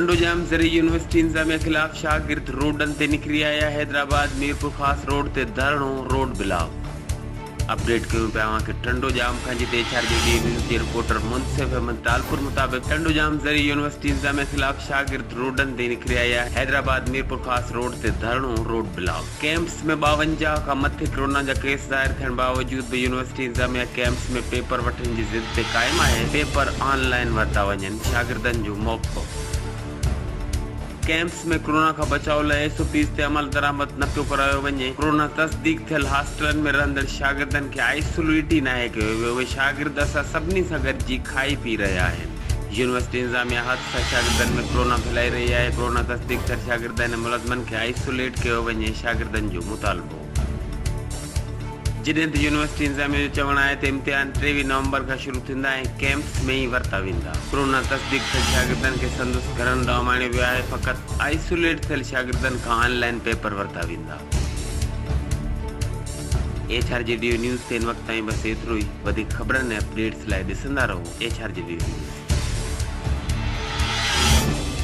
टंडो जाम ज़रिए यूनिवर्सिटी इंतजामिया खिलाफ शागिर्द रोडन ते निकरी आया। हैदराबाद मीरपुर खास रोड ते धरणो रोड ब्लॉक। अपडेट कयूं पिया कि टंडो जाम खां जिते HRJD न्यूज़ जे रिपोर्टर मुंसिफ अहमद तालपुर मुताबिक टंडो जाम ज़रिए यूनिवर्सिटी इंतजामिया खिलाफ शागिर्द रोडन ते निकरी आया। हैदराबाद मीरपुर खास रोड ते धरणो रोड ब्लॉक। कैंप्स में 52 खां मथे कोरोना जा केस ज़ाहिर थियण बावजूद भी यूनिवर्सिटी इंतजामिया कैंप्स में पेपर वठण जी ज़िद ते क़ाइम आहे। पेपर ऑनलाइन वरिता वञनि, शागिर्दनि जो मौक़िफ़। कैंप्स में कोरोना का बचाव लाइ SOPs ते अमल दरामद न पियो करायो वञे। कोरोना तस्दीक थियल हॉस्टलन में रहंदड़ शागिर्दनि खे आइसोलेट ई नाहे कयो वियो। उहे शागिर्द असां सभिनी सां गॾिजी खाई पी रहिया आहिनि। यूनिवर्सिटी इंतजामिया हथ सां शागिर्दनि में कोरोना फैलाई रही आहे। कोरोना तस्दीक थियल शागिर्द ऐं मुलज़िमनि खे आइसोलेट कयो वञे, शागिर्दनि जो मुतालबो। जॾहिं त यूनिवर्सिटी इंतजामिया जो चवणु आहे त इम्तिहान 23 नवंबर खां शुरू थींदा ऐं कैंप्स में ई वरिता वेंदा। कोरोना तस्दीक थियल शागिर्दनि खे संदसि घरनि ॾांहुं आणियो वियो आहे। फ़क़ति आइसोलेट थियल शागिर्दनि खां ऑनलाइन पेपर वरिता वेंदा। HRJD न्यूज़ ते हिन वक़्त ताईं बसि एतिरो ई। वधीक ख़बरनि ऐं अपडेट्स लाइ ॾिसंदा रहो HRJD न्यूज़।